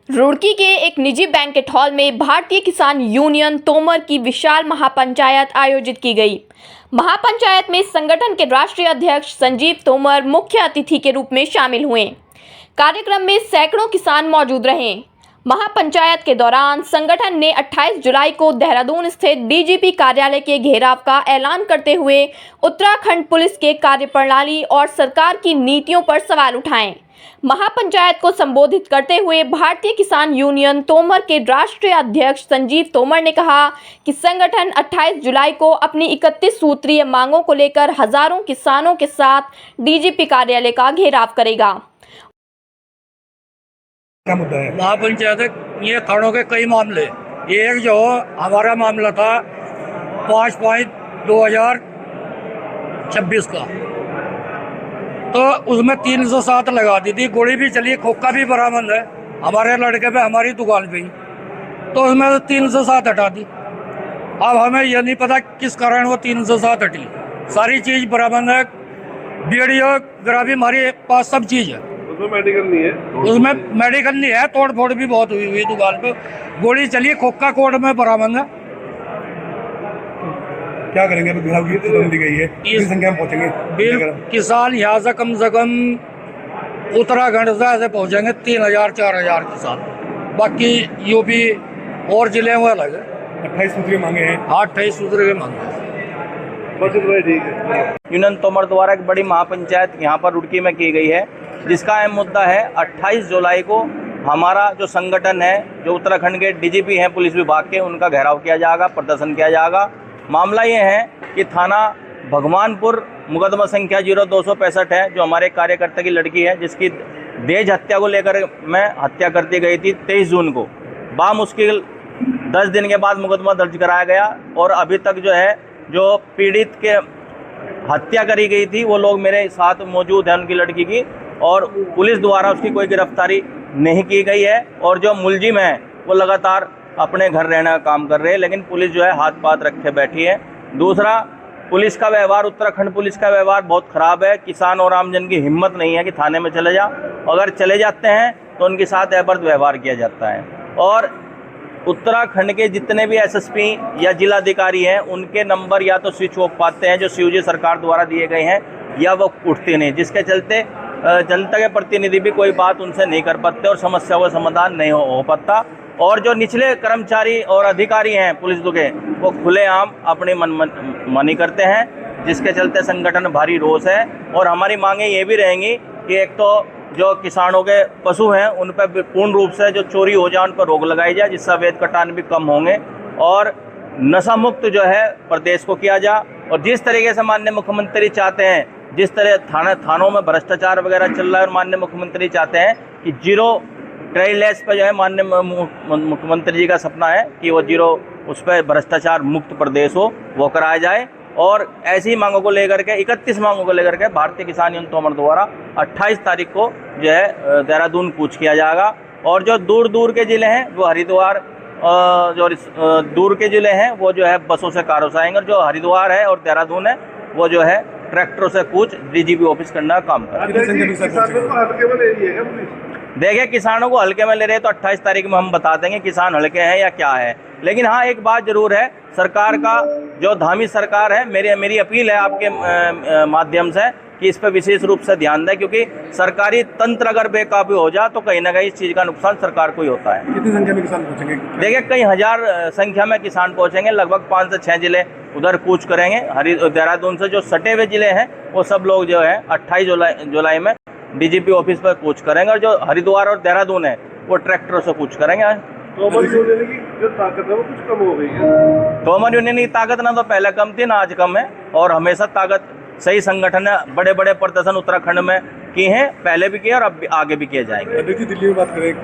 रुड़की के एक निजी बैंकेट हॉल में भारतीय किसान यूनियन तोमर की विशाल महापंचायत आयोजित की गई। महापंचायत में संगठन के राष्ट्रीय अध्यक्ष संजीव तोमर मुख्य अतिथि के रूप में शामिल हुए। कार्यक्रम में सैकड़ों किसान मौजूद रहे। महापंचायत के दौरान संगठन ने 28 जुलाई को देहरादून स्थित डीजीपी कार्यालय के घेराव का ऐलान करते हुए उत्तराखंड पुलिस के कार्यप्रणाली और सरकार की नीतियों पर सवाल उठाए। महापंचायत को संबोधित करते हुए भारतीय किसान यूनियन तोमर के राष्ट्रीय अध्यक्ष संजीव तोमर ने कहा कि संगठन 28 जुलाई को अपनी 31 सूत्रीय मांगों को लेकर हजारों किसानों के साथ डीजीपी कार्यालय का घेराव करेगा। महापंचायत ये थानों के कई मामले, एक जो हमारा मामला था 5/2026 का, तो उसमें 307 लगा दी थी। गोली भी चली, खोखा भी बरामद है हमारे लड़के पे, हमारी दुकान पे ही, तो उसमें 307 हटा दी। अब हमें यह नहीं पता किस कारण वो 307 हटी। सारी चीज बरामद है, वीडियोग्राफी हमारे पास सब चीज है। उसमें मेडिकल नहीं है, उसमें मेडिकल नहीं है। तोड़ फोड़ भी बहुत हुई दुकान पे, गोली चली, खोखा कोर्ट में बरामद है। क्या करेंगे? अभी घिराव की चेतावनी दी गई है, किस संख्या में पहुंचेंगे किसान? यहाँ से कम उत्तराखंड से ऐसे पहुंचेंगे 3000-4000 किसान। बाकी यूपी और जिले वो अलग है। 28 सूत्रीय मांगे हैं। 28 सूत्रीय मांगे हैं। बस इतना ठीक है। यूनियन तोमर द्वारा एक बड़ी महापंचायत यहाँ पर रुड़की में की गई है, जिसका अहम मुद्दा है 28 जुलाई को हमारा जो संगठन है, जो उत्तराखंड के डीजीपी हैं पुलिस विभाग के, उनका घेराव किया जाएगा, प्रदर्शन किया जाएगा। मामला ये है कि थाना भगवानपुर मुकदमा संख्या 0265 है, जो हमारे कार्यकर्ता की लड़की है, जिसकी दहेज हत्या को लेकर मैं हत्या कर दी गई थी 23 जून को। बामुश्किल 10 दिन के बाद मुकदमा दर्ज कराया गया और अभी तक जो है, जो पीड़ित के हत्या करी गई थी वो लोग मेरे साथ मौजूद हैं, उनकी लड़की की, और पुलिस द्वारा उसकी कोई गिरफ्तारी नहीं की गई है। और जो मुलजिम है वो लगातार अपने घर रहने का काम कर रहे हैं, लेकिन पुलिस जो है हाथ पात रखे बैठी है। दूसरा, पुलिस का व्यवहार, उत्तराखंड पुलिस का व्यवहार बहुत ख़राब है। किसान और आमजन की हिम्मत नहीं है कि थाने में चले जाओ, अगर चले जाते हैं तो उनके साथ एबर्थ व्यवहार किया जाता है। और उत्तराखंड के जितने भी एसएसपी या जिलाधिकारी हैं, उनके नंबर या तो स्विच ऑफ पाते हैं जो सीयूजी सरकार द्वारा दिए गए हैं, या वो उठते नहीं, जिसके चलते जनता के प्रतिनिधि भी कोई बात उनसे नहीं कर पाते और समस्या का समाधान नहीं हो पाता। और जो निचले कर्मचारी और अधिकारी हैं पुलिस के, वो खुलेआम अपनी मनमानी करते हैं, जिसके चलते संगठन भारी रोष है। और हमारी मांगे ये भी रहेंगी कि एक तो जो किसानों के पशु हैं उन पर पूर्ण रूप से जो चोरी हो जाए उन पर रोक लगाई जाए, जिससे अवैध कटान भी कम होंगे, और नशा मुक्त जो है प्रदेश को किया जाए। और जिस तरीके से माननीय मुख्यमंत्री चाहते हैं, जिस तरह थानों में भ्रष्टाचार वगैरह चल रहा है, और माननीय मुख्यमंत्री चाहते हैं कि जीरो ट्रायलेस पे जो है, माननीय मुख्यमंत्री जी का सपना है कि वो जीरो उस पर भ्रष्टाचार मुक्त प्रदेश हो, वो कराया जाए। और ऐसी मांगों को लेकर के, 31 मांगों को लेकर के भारतीय किसान यूनियन तोमर द्वारा 28 तारीख को जो है देहरादून कूच किया जाएगा। और जो दूर दूर के ज़िले हैं वो हरिद्वार, जो दूर के ज़िले हैं वो जो है बसों से, कारों से आएंगे, और जो हरिद्वार है और देहरादून है वो जो है ट्रैक्टरों से कूच डीजीपी ऑफिस करने का काम कर रहे हैं। देखिए, किसानों को हल्के में ले रहे हैं तो 28 तारीख में हम बता देंगे किसान हल्के हैं या क्या है। लेकिन हाँ, एक बात जरूर है, सरकार का जो धामी सरकार है, मेरी अपील है आपके माध्यम से कि इस पर विशेष रूप से ध्यान दें, क्योंकि सरकारी तंत्र अगर बेकाबू हो जाए तो कहीं ना कहीं इस चीज़ का नुकसान सरकार को ही होता है। कितनी संख्या में किसान पहुंचेंगे? देखिए, कई हजार संख्या में किसान पहुंचेंगे, लगभग 5 से 6 जिले उधर कूच करेंगे। देहरादून से जो सटे हुए जिले हैं वो सब लोग जो है 28 जुलाई में डीजीपी ऑफिस पर कूच करेंगे, और जो हरिद्वार और देहरादून है वो ट्रैक्टरों से कूच करेंगे। तोमर यूनियन की जो ताकत है वो कुछ कम हो गई है। तोमर यूनियन की ताकत ना तो पहले कम थी ना आज कम है, और हमेशा ताकत सही संगठन है। बड़े बड़े प्रदर्शन उत्तराखंड में किए हैं, पहले भी किए और अब आगे भी किए जाएंगे। दिल्ली में बात करें